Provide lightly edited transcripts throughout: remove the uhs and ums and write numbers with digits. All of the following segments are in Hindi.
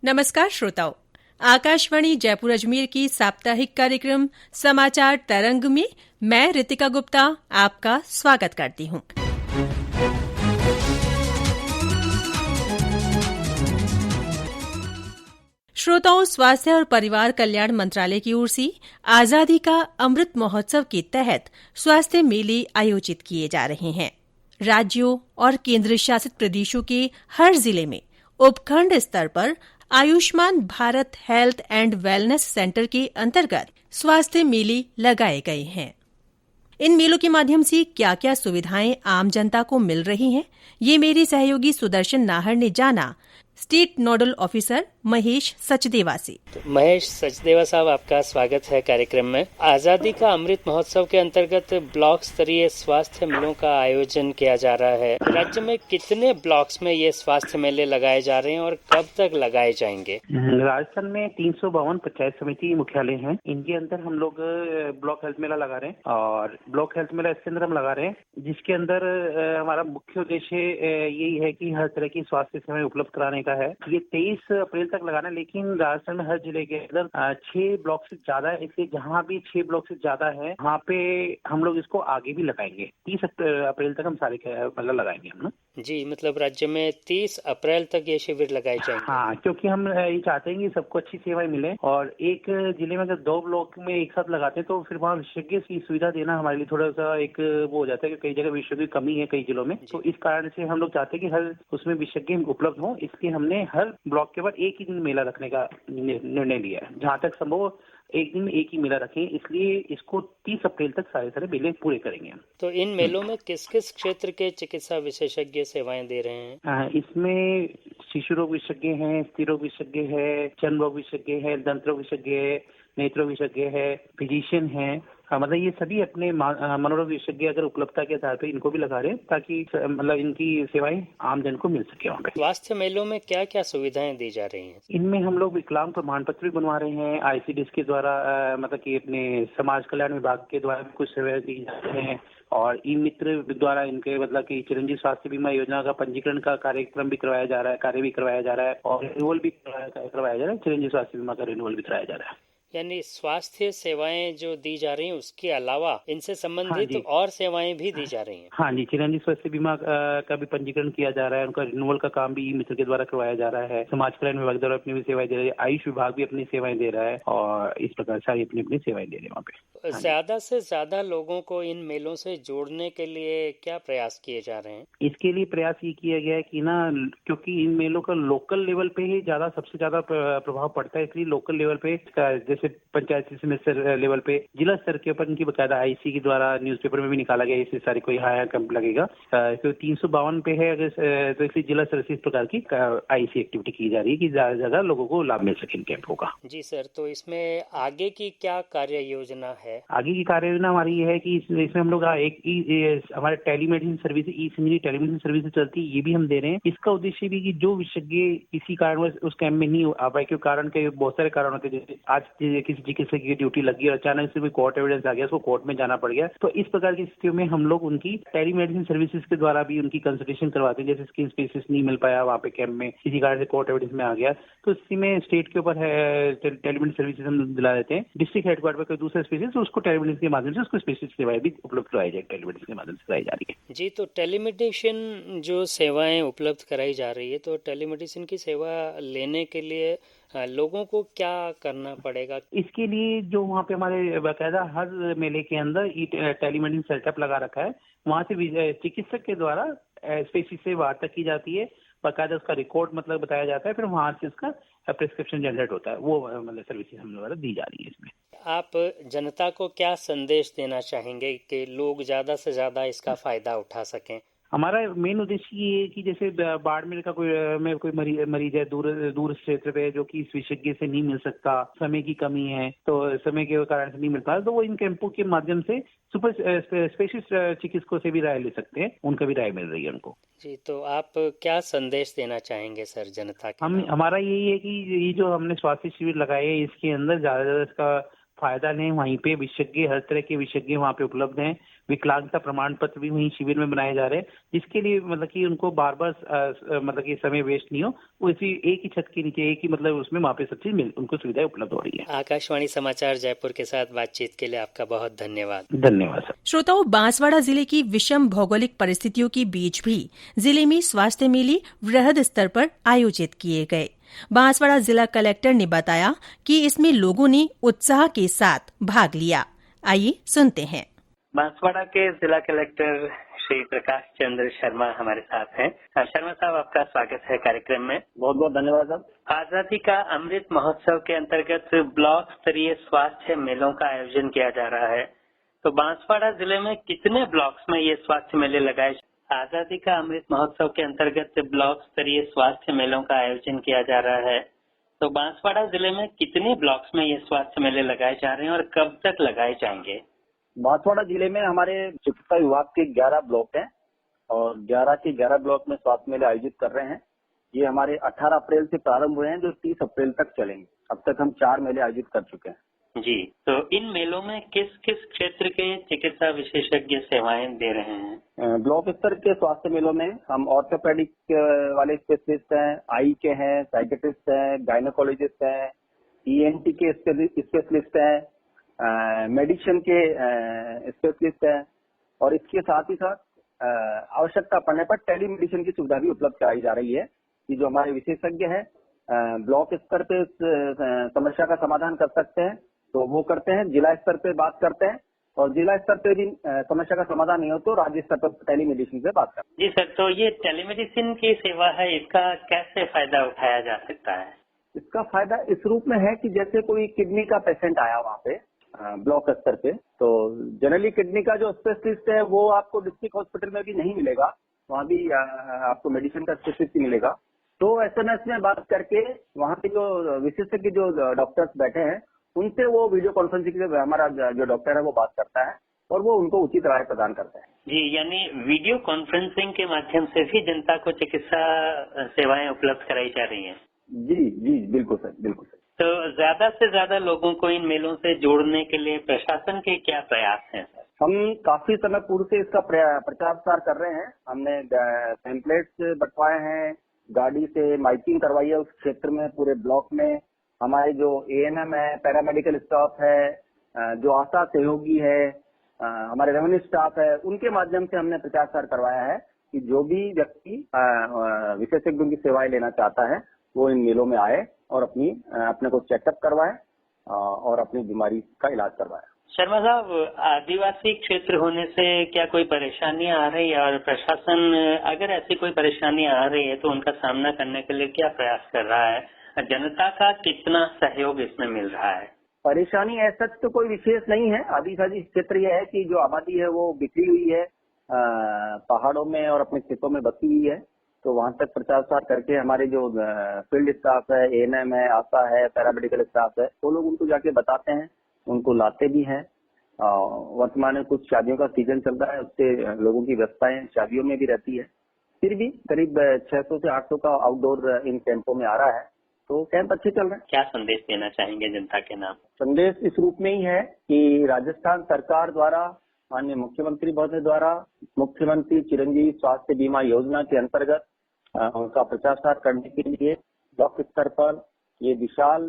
नमस्कार श्रोताओं, आकाशवाणी जयपुर अजमेर की साप्ताहिक कार्यक्रम समाचार तरंग में मैं रितिका गुप्ता आपका स्वागत करती हूँ। श्रोताओं, स्वास्थ्य और परिवार कल्याण मंत्रालय की ओर से आजादी का अमृत महोत्सव के तहत स्वास्थ्य मेले आयोजित किए जा रहे हैं। राज्यों और केंद्र शासित प्रदेशों के हर जिले में उपखंड स्तर पर Ayushman Bharat health and wellness centre के अंतर्गत स्वास्थ्य मेले लगाए गए हैं। इन मेलों के माध्यम से क्या क्या सुविधाएं आम जनता को मिल रही हैं, ये मेरे सहयोगी सुदर्शन नाहर ने जाना state nodal officer Mahesh Sachdeva से। महेश सचदेवा साहब, आपका स्वागत है कार्यक्रम में। आजादी का अमृत महोत्सव के अंतर्गत ब्लॉक स्तरीय स्वास्थ्य मेलों का आयोजन किया जा रहा है। राज्य में कितने ब्लॉक्स में ये स्वास्थ्य मेले लगाए जा रहे हैं और कब तक लगाए जाएंगे? राजस्थान में 352 पंचायत समिति मुख्यालय हैं। इनके अंदर हम लोग ब्लॉक हेल्थ मेला लगा रहे हैं और ब्लॉक हेल्थ मेला इसके अंदर हम लगा रहे हैं, जिसके अंदर हमारा मुख्य उद्देश्य यही है कि हर तरह की स्वास्थ्य सेवाएं उपलब्ध कराने का है। ये 23 अप्रैल तक लगाना है, लेकिन राजस्थान में हर जिले के अंदर 6 ब्लॉक से ज्यादा है, इसलिए जहाँ भी 6 ब्लॉक से ज्यादा है वहाँ पे हम लोग इसको आगे भी लगाएंगे। 30 अप्रैल तक हम सारे मतलब लगाएंगे हम ना। जी, मतलब राज्य में 30 अप्रैल तक ये शिविर लगाए जाएंगे। हाँ, क्योंकि हम ये चाहते हैं कि सबको अच्छी सेवाएं मिले और एक जिले में अगर 2 ब्लॉक में एक साथ लगाते हैं तो फिर वहाँ विशेषज्ञ की सुविधा देना हमारे लिए थोड़ा सा एक वो हो जाता है कि कई जगह विशेषज्ञ की कमी है कई जिलों में, तो इस कारण से हम लोग चाहते हैं कि हर उसमें विशेषज्ञ उपलब्ध हो। इसलिए हमने हर ब्लॉक के बाद एक ही दिन मेला रखने का निर्णय लिया है। जहाँ तक संभव एक दिन में एक ही मेला रखें, इसलिए इसको 30 अप्रैल तक सारे मेले पूरे करेंगे। तो इन मेलों में किस किस क्षेत्र के चिकित्सा विशेषज्ञ सेवाएं दे रहे हैं? इसमें शिशु रोग विशेषज्ञ हैं, स्त्री रोग विशेषज्ञ है, चर्म रोग विशेषज्ञ है, दंत रोग विशेषज्ञ है, नेत्र विशेषज्ञ है, फिजिशियन है। मतलब ये सभी अपने मनोरोग विशेषज्ञ अगर उपलब्धता के आधार पर इनको भी लगा रहे हैं ताकि मतलब इनकी सेवाएं आम जन को मिल सके। वहाँ पे स्वास्थ्य मेलों में क्या क्या सुविधाएं दी जा रही हैं? इनमें हम लोग विकलांग प्रमाण पत्र भी बनवा रहे हैं। ICDS के द्वारा मतलब कि अपने समाज कल्याण विभाग के द्वारा भी कुछ सेवाएं दी जा रही हैं और ई मित्र द्वारा इनके मतलब कि चिरंजीव स्वास्थ्य बीमा योजना का पंजीकरण का कार्यक्रम भी करवाया जा रहा है, कार्य भी करवाया जा रहा है और रिन्यूअल भी करवाया जा रहा है। चिरंजीव स्वास्थ्य बीमा का रिन्यूअल भी कराया जा रहा है। यानी स्वास्थ्य सेवाएं जो दी जा रही हैं उसके अलावा इनसे संबंधित और सेवाएं भी दी जा रही हैं। हाँ जी, चिरंजीव स्वास्थ्य बीमा का भी पंजीकरण किया जा रहा है, उनका रिन्यूअल का काम भी मित्र के द्वारा करवाया जा रहा है। समाज कल्याण विभाग द्वारा अपनी भी सेवाएं दे रही है, आयुष विभाग भी अपनी सेवाएं दे रहा है और इस प्रकार सारी अपनी अपनी सेवाएं दे रहे हैं वहाँ पे। ज्यादा से ज्यादा लोगों को इन मेलों से जोड़ने के लिए क्या प्रयास किए जा रहे हैं? इसके लिए प्रयास ये किया गया है कि ना, क्योंकि इन मेलों का लोकल लेवल पे ही सबसे ज्यादा प्रभाव पड़ता है, इसलिए लोकल लेवल पे जैसे पंचायत स्तर लेवल पे, जिला स्तर के ऊपर इनकी बकायदा IC के द्वारा न्यूज़पेपर में भी निकाला गया, इससे सारी कोई हायर कैंप लगेगा। तो 352 पे है अगर तो इसलिए जिला स्तर से इस प्रकार की IC एक्टिविटी की जा रही है कि ज्यादा से ज्यादा लोगों को लाभ मिल सके इन कैंपों का। जी सर, तो इसमें आगे की क्या कार्य योजना है? आगे की कार्य योजना हमारी ये है कि इसमें हम लोग हमारे टेलीमेडिसिन सर्विस, ई-संजीवनी टेलीमेडिसिन सर्विस चलती है, ये भी हम दे रहे हैं। इसका उद्देश्य भी कि जो विशेषज्ञ किसी कारण उस कैंप में नहीं आ पाए, क्योंकि कारण के बहुत सारे कारण होते हैं, जैसे आज किसी चिकित्सक की ड्यूटी लगी और अचानक से कोई कोर्ट एविडेंस आ गया, उसको कोर्ट में जाना पड़ गया, तो इस प्रकार की स्थितियों में हम लोग उनकी टेलीमेडिसिन सर्विसेज के द्वारा भी उनकी कंसल्टेशन करवाते हैं। जैसे स्किन स्पेसिस्ट नहीं मिल पाया वहाँ पे कैंप में, किसी कारण से कोर्ट एविडेंस में आ गया, तो इसी में स्टेट के ऊपर है टेलीमेडिसिन सर्विसेज हम दिला देते हैं। डिस्ट्रिक्ट हेडक्वार्टर पर कोई दूसरा स्पेशलिस्ट उसको टेलीमेडिसिन के माध्यम से उसको स्पेशलिस्ट सेवाएं भी उपलब्ध कराई जाए, टेलीमेडिसिन के माध्यम से कराई जा रही है। जी, तो टेलीमेडिसिन जो सेवाएं उपलब्ध कराई जा रही है, तो टेलीमेडिसिन की सेवा लेने के लिए लोगों को क्या करना पड़ेगा? इसके लिए जो वहाँ पे हमारे बाकायदा हर मेले के अंदर टेलीमेडिसिन सेटअप लगा रखा है, वहाँ से चिकित्सक के द्वारा स्पेशलिस्ट से वार्ता की जाती है, बाकायदा उसका रिकॉर्ड मतलब बताया जाता है, फिर वहाँ से उसका प्रिस्क्रिप्शन जनरेट होता है। वो मतलब सर्विसेज हम द्वारा दी जा रही है। इसमें आप जनता को क्या संदेश देना चाहेंगे कि लोग ज्यादा से ज्यादा इसका फायदा उठा सकें? हमारा मेन उद्देश्य ये है कि जैसे बाड़मेर का कोई मरीज है दूर क्षेत्र पे, जो कि इस विशेषज्ञ से नहीं मिल सकता, समय की कमी है, तो समय के कारण से नहीं मिल पाता, तो वो इन कैंपों के माध्यम से सुपर स्पेशलिस्ट चिकित्सकों से भी राय ले सकते हैं, उनका भी राय मिल रही है उनको। जी, तो आप क्या संदेश देना चाहेंगे सर जनता के? हमारा यही है कि ये जो हमने स्वास्थ्य शिविर लगाए हैं, इसके अंदर ज्यादा इसका फायदा लें। वहीं पे विशेषज्ञ, हर तरह के विशेषज्ञ वहाँ पे उपलब्ध हैं। विकलांगता प्रमाण पत्र भी वहीं शिविर में बनाए जा रहे हैं, जिसके लिए मतलब कि उनको बार बार मतलब कि समय वेस्ट नहीं हो, वो इसी एक ही छत के नीचे, एक ही मतलब उसमें वहाँ पे सब चीज उनको सुविधाएं उपलब्ध हो रही है। आकाशवाणी समाचार जयपुर के साथ बातचीत के लिए आपका बहुत धन्यवाद। धन्यवाद सर। श्रोताओं, बांसवाड़ा जिले की विषम भौगोलिक परिस्थितियों के बीच भी जिले में स्वास्थ्य मेले वृहद स्तर पर आयोजित किए गए। बांसवाड़ा जिला कलेक्टर ने बताया कि इसमें लोगों ने उत्साह के साथ भाग लिया। आइए सुनते हैं। बांसवाड़ा के जिला कलेक्टर श्री प्रकाश चंद्र शर्मा हमारे साथ हैं। शर्मा साहब, आपका स्वागत है कार्यक्रम में। बहुत बहुत धन्यवाद साहब। आजादी का अमृत महोत्सव के अंतर्गत ब्लॉक स्तरीय स्वास्थ्य मेलों का आयोजन किया जा रहा है, तो बांसवाड़ा जिले में कितने ब्लॉक्स में ये स्वास्थ्य मेले लगाए? आजादी का अमृत महोत्सव के अंतर्गत ब्लॉक स्तरीय स्वास्थ्य मेलों का आयोजन किया जा रहा है, तो बांसवाड़ा जिले में कितने ब्लॉक्स में ये स्वास्थ्य मेले लगाए जा रहे हैं और कब तक लगाए जाएंगे? बांसवाड़ा जिले में हमारे चिकित्सा विभाग के 11 ब्लॉक हैं और 11 के 11 ब्लॉक में स्वास्थ्य मेले आयोजित कर रहे हैं। ये हमारे 18 अप्रैल से प्रारंभ हुए हैं, जो 30 अप्रैल तक चलेंगे। अब तक हम 4 मेले आयोजित कर चुके हैं। जी, तो इन मेलों में किस किस क्षेत्र के चिकित्सा विशेषज्ञ सेवाएं दे रहे हैं? ब्लॉक स्तर के स्वास्थ्य मेलों में हम ऑर्थोपेडिक वाले स्पेशलिस्ट हैं, आई के हैं, साइकेट्रिस्ट हैं, गायनोकोलॉजिस्ट हैं, ENT के स्पेशलिस्ट हैं, मेडिसिन के स्पेशलिस्ट हैं और इसके साथ ही साथ आवश्यकता पड़ने पर टेलीमेडिसिन की सुविधा भी उपलब्ध कराई जा रही है कि जो हमारे विशेषज्ञ हैं ब्लॉक स्तर पे समस्या का समाधान कर सकते हैं तो वो करते हैं, जिला स्तर पे बात करते हैं और जिला स्तर पे भी समस्या का समाधान नहीं हो तो राज्य स्तर पर टेलीमेडिसिन से बात करते हैं। जी सर, तो ये टेलीमेडिसिन की सेवा है, इसका कैसे फायदा उठाया जा सकता है? इसका फायदा इस रूप में है कि जैसे कोई किडनी का पेशेंट आया वहाँ पे ब्लॉक स्तर पे, तो जनरली किडनी का जो स्पेशलिस्ट है वो आपको डिस्ट्रिक्ट हॉस्पिटल में भी नहीं मिलेगा, वहाँ भी आपको मेडिसिन का स्पेशलिस्ट ही मिलेगा। तो SMS में बात करके वहाँ के जो विशेषज्ञ जो डॉक्टर्स बैठे हैं उनसे वो वीडियो कॉन्फ्रेंसिंग से हमारा जो डॉक्टर है वो बात करता है और वो उनको उचित राय प्रदान करता है। जी, यानी वीडियो कॉन्फ्रेंसिंग के माध्यम से भी जनता को चिकित्सा सेवाएं उपलब्ध कराई जा रही हैं। जी जी बिल्कुल सर, बिल्कुल सर। तो ज्यादा से ज्यादा लोगों को इन मेलों से जोड़ने के लिए प्रशासन के क्या प्रयास हैं? हम काफी समय पूर्व से इसका प्रचार प्रसार कर रहे हैं। हमने टेम्पलेट्स बंटवाए हैं, गाड़ी से माइकिंग करवाई है उस क्षेत्र में, पूरे ब्लॉक में। हमारे जो ANM है, पैरामेडिकल स्टाफ है, जो आशा सहयोगी है, हमारे रेवेन्यू स्टाफ है, उनके माध्यम से हमने प्रचार प्रसार करवाया है कि जो भी व्यक्ति विशेषज्ञों की सेवाएं लेना चाहता है वो इन मेलों में आए और अपने को चेकअप करवाए और अपनी बीमारी का इलाज करवाए। शर्मा साहब, आदिवासी क्षेत्र होने से क्या कोई परेशानियां आ रही है और प्रशासन अगर ऐसी कोई परेशानियां आ रही है तो उनका सामना करने के लिए क्या प्रयास कर रहा है? जनता का कितना सहयोग इसमें मिल रहा है? परेशानी ऐसा तो कोई विशेष नहीं है। आदिवासी क्षेत्र यह है कि जो आबादी है वो बिखरी हुई है, पहाड़ों में और अपने खेतों में बसी हुई है, तो वहां तक प्रचार प्रसार करके हमारे जो फील्ड स्टाफ है, ANM है, आशा है, पैरामेडिकल स्टाफ है, वो लोग उनको जाके बताते हैं, उनको लाते भी हैं। वर्तमान में कुछ शादियों का सीजन चल रहा है, उससे लोगों की व्यवस्थाएं शादियों में भी रहती है। फिर भी करीब 600 से 800 का आउटडोर इन कैंपों में आ रहा है, तो कैंप अच्छे चल रहे हैं। क्या संदेश देना चाहेंगे जनता के नाम? संदेश इस रूप में ही है कि राजस्थान सरकार द्वारा, माननीय मुख्यमंत्री महोदय द्वारा मुख्यमंत्री चिरंजीवी स्वास्थ्य बीमा योजना के अंतर्गत उनका प्रचार प्रसार करने के लिए ब्लॉक स्तर पर ये विशाल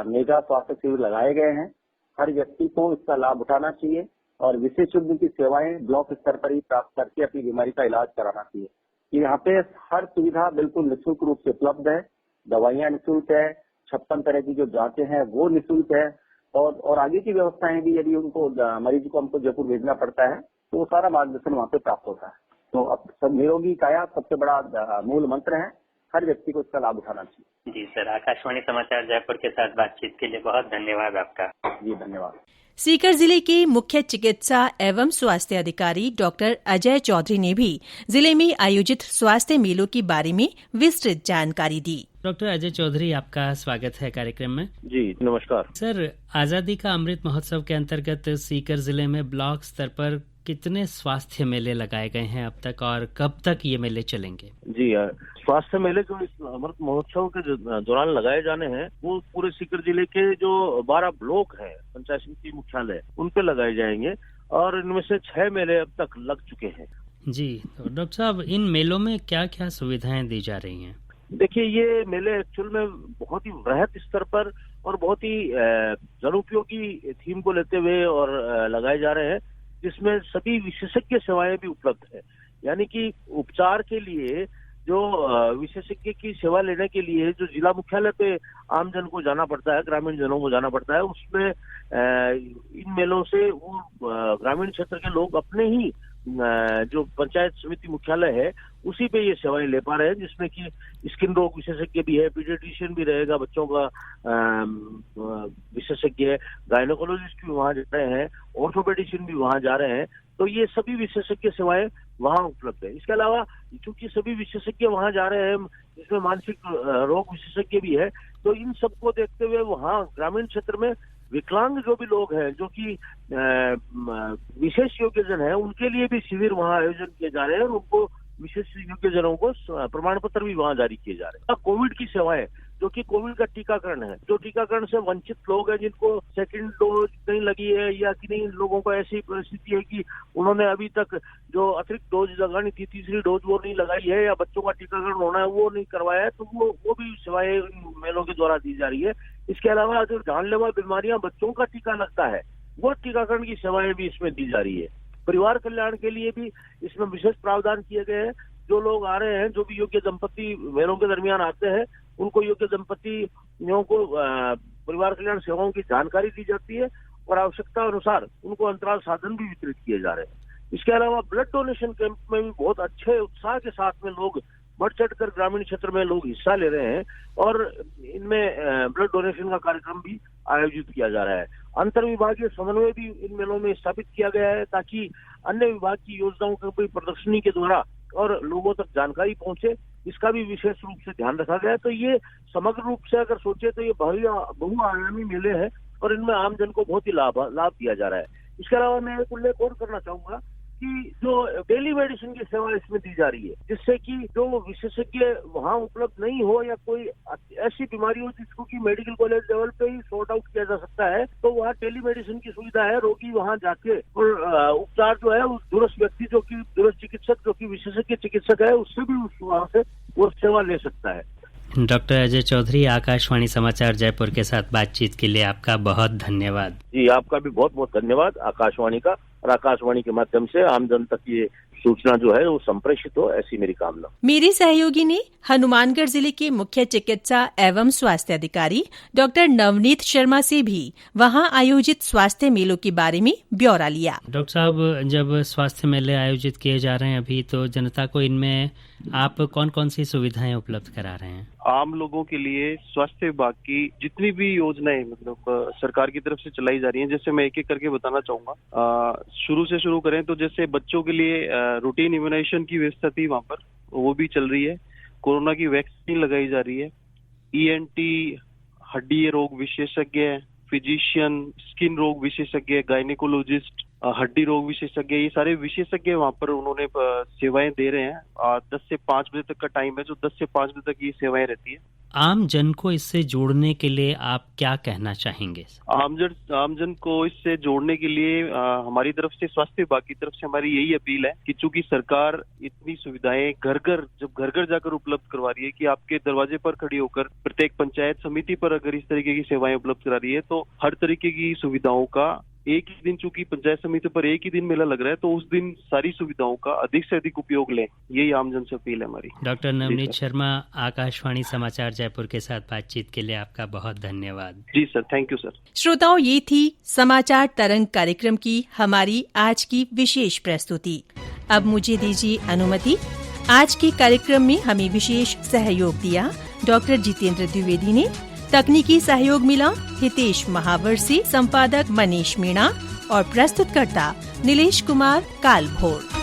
मेगा स्वास्थ्य शिविर लगाए गए हैं। हर व्यक्ति को इसका लाभ उठाना चाहिए और विशेषज्ञ की सेवाएं ब्लॉक स्तर पर ही प्राप्त करके अपनी बीमारी का इलाज कराना चाहिए। यहाँ पे हर सुविधा बिल्कुल निःशुल्क रूप से उपलब्ध है, दवाइयां निःशुल्क है, 56 तरह की जो जांचें हैं वो निःशुल्क है और आगे की व्यवस्थाएं भी, यदि उनको मरीज को हमको जयपुर भेजना पड़ता है तो वो सारा मार्गदर्शन वहाँ पे प्राप्त होता है। तो अब सब निरोगी काया सबसे बड़ा मूल मंत्र है, हर व्यक्ति को इसका लाभ उठाना चाहिए। जी सर, आकाशवाणी समाचार जयपुर के साथ बातचीत के लिए बहुत धन्यवाद आपका। जी धन्यवाद। सीकर जिले के मुख्य चिकित्सा एवं स्वास्थ्य अधिकारी डॉक्टर अजय चौधरी ने भी जिले में आयोजित स्वास्थ्य मेलों के बारे में विस्तृत जानकारी दी। डॉक्टर अजय चौधरी, आपका स्वागत है कार्यक्रम में। जी नमस्कार सर। आजादी का अमृत महोत्सव के अंतर्गत सीकर जिले में ब्लॉक स्तर पर कितने स्वास्थ्य मेले लगाए गए हैं अब तक और कब तक ये मेले चलेंगे? जी, स्वास्थ्य मेले जो इस अमृत महोत्सव के दौरान लगाए जाने हैं वो पूरे सीकर जिले के जो 12 ब्लॉक हैं पंचायत समिति मुख्यालय उन पे लगाए जाएंगे और इनमें से 6 मेले अब तक लग चुके हैं। जी, तो डॉक्टर साहब, इन मेलों में क्या क्या सुविधाएं दी जा रही हैं? देखिए, ये मेले एक्चुअल में बहुत ही वृहद स्तर पर और बहुत ही जनोपयोगी थीम को लेते हुए और लगाए जा रहे हैं, जिसमें सभी विशेषज्ञ सेवाएं भी उपलब्ध है। यानी कि उपचार के लिए जो विशेषज्ञ की सेवा लेने के लिए जो जिला मुख्यालय पे आम जन को जाना पड़ता है, ग्रामीण जनों को जाना पड़ता है, उसमें इन मेलों से वो ग्रामीण क्षेत्र के लोग अपने ही जो पंचायत समिति मुख्यालय है उसी पे ये सेवाएं ले पा रहे हैं, जिसमें कि स्किन रोग विशेषज्ञ भी है, पीडियाट्रिशियन भी रहेगा, बच्चों का विशेषज्ञ है, गायनोकोलॉजिस्ट भी वहां जा रहे हैं, ऑर्थोपेडिशियन भी वहां जा रहे हैं। तो ये सभी विशेषज्ञ सेवाएं वहां उपलब्ध है। इसके अलावा चूंकि सभी विशेषज्ञ वहां जा रहे हैं, इसमें मानसिक रोग विशेषज्ञ भी है, तो इन सबको देखते हुए वहां ग्रामीण क्षेत्र में विकलांग जो भी लोग हैं, जो कि विशेष योग्यजन है, उनके लिए भी शिविर वहां आयोजन किए जा रहे हैं और उनको विशेष योग्यजनों को प्रमाण पत्र भी वहां जारी किए जा रहे हैं। कोविड की सेवाएं, जो कि कोविड का टीकाकरण है, जो टीकाकरण से वंचित लोग हैं, जिनको सेकंड डोज नहीं लगी है या कि नहीं, लोगों को ऐसी परिस्थिति है कि उन्होंने अभी तक जो अतिरिक्त डोज लगानी थी, तीसरी डोज वो नहीं लगाई है, या बच्चों का टीकाकरण होना है वो नहीं करवाया है, तो वो भी सेवाएं मेलों के द्वारा दी जा रही है। इसके अलावा जो जानलेवा बीमारियां बच्चों का टीका लगता है, वो टीकाकरण की सेवाएं भी इसमें दी जा रही है। परिवार कल्याण के लिए भी इसमें विशेष प्रावधान किए गए हैं। जो लोग आ रहे हैं, जो भी योग्य दंपति मेलों के दरमियान आते हैं, उनको योग्य दंपतियों को परिवार कल्याण सेवाओं की जानकारी दी जाती है और आवश्यकता अनुसार उनको अंतराल साधन भी वितरित किए जा रहे हैं। इसके अलावा ब्लड डोनेशन कैंप में भी बहुत अच्छे उत्साह के साथ में लोग बढ़ चढ़कर ग्रामीण क्षेत्र में लोग हिस्सा ले रहे हैं और इनमें ब्लड डोनेशन का कार्यक्रम भी आयोजित किया जा रहा है। अंतर विभागीय समन्वय भी इन मेलों में स्थापित किया गया है, ताकि अन्य विभाग की योजनाओं की प्रदर्शनी के द्वारा और लोगों तक जानकारी पहुंचे, इसका भी विशेष रूप से ध्यान रखा गया है। तो ये समग्र रूप से अगर सोचे तो ये बहुआयामी मेले हैं और इनमें आम जन को बहुत ही लाभ दिया जा रहा है। इसके अलावा मैं एक उल्लेख और करना चाहूंगा कि जो डेली मेडिसिन की सेवा इसमें दी जा रही है, जिससे कि जो विशेषज्ञ वहां उपलब्ध नहीं हो या कोई ऐसी बीमारी हो जिसको कि मेडिकल कॉलेज लेवल पे ही सॉर्ट आउट किया जा सकता है, तो वहाँ टेली मेडिसिन की सुविधा है। रोगी वहां जाके और उपचार जो है उस दूरस्थ व्यक्ति जो कि दूरस्थ चिकित्सक जो कि विशेषज्ञ चिकित्सक है उससे भी वहां से वो सेवा ले सकता है। डॉक्टर अजय चौधरी, आकाशवाणी समाचार जयपुर के साथ बातचीत के लिए आपका बहुत धन्यवाद। जी, आपका भी बहुत बहुत धन्यवाद आकाशवाणी का, और आकाशवाणी के माध्यम से आम जन तक ये सूचना जो है वो संप्रेषित हो, ऐसी मेरी कामना। मेरी सहयोगी ने हनुमानगढ़ जिले के मुख्य चिकित्सा एवं स्वास्थ्य अधिकारी डॉक्टर नवनीत शर्मा से भी वहां आयोजित स्वास्थ्य मेलों के बारे में ब्यौरा लिया। डॉक्टर साहब, जब स्वास्थ्य मेले आयोजित किए जा रहे हैं अभी, तो जनता को इनमें आप कौन कौन सी सुविधाएं उपलब्ध करा रहे हैं? आम लोगों के लिए स्वास्थ्य विभाग की जितनी भी योजनाएं मतलब सरकार की तरफ से चलाई जा रही हैं, जैसे मैं एक एक करके बताना चाहूंगा। शुरू से शुरू करें तो जैसे बच्चों के लिए रूटीन इम्यूनाइजेशन की व्यवस्था थी, वहां पर वो भी चल रही है। कोरोना की वैक्सीन लगाई जा रही है। ENT, हड्डी रोग विशेषज्ञ, फिजिशियन, स्किन रोग विशेषज्ञ, गायनेकोलॉजिस्ट, हड्डी रोग विशेषज्ञ, ये सारे विशेषज्ञ वहाँ पर उन्होंने सेवाएं दे रहे हैं। 10 से 5 बजे तक का टाइम है, जो 10 से 5 बजे तक ये सेवाएं रहती है। आम जन को इससे जोड़ने के लिए आप क्या कहना चाहेंगे? आम जन को इससे जोड़ने के लिए हमारी तरफ से, स्वास्थ्य विभाग की तरफ से हमारी यही अपील है कि चूंकि सरकार इतनी सुविधाएं घर घर जाकर उपलब्ध करवा रही है कि आपके दरवाजे पर खड़ी होकर प्रत्येक पंचायत समिति पर अगर इस तरीके की सेवाएं उपलब्ध करा रही है, तो हर तरीके की सुविधाओं का एक ही दिन, चूंकि पंचायत समिति पर एक ही दिन मेला लग रहा है, तो उस दिन सारी सुविधाओं का अधिक से अधिक उपयोग लें, यही आमजन से अपील है हमारी। डॉक्टर नवनीत शर्मा, आकाशवाणी समाचार जयपुर के साथ बातचीत के लिए आपका बहुत धन्यवाद। जी सर, थैंक यू सर। श्रोताओं, ये थी समाचार तरंग कार्यक्रम की हमारी आज की विशेष प्रस्तुति। अब मुझे दीजिए अनुमति। आज के कार्यक्रम में हमें विशेष सहयोग दिया डॉक्टर जितेंद्र द्विवेदी ने। तकनीकी सहयोग मिला हितेश महावर से, संपादक मनीष मीणा और प्रस्तुतकर्ता नीलेश कुमार कालभोर।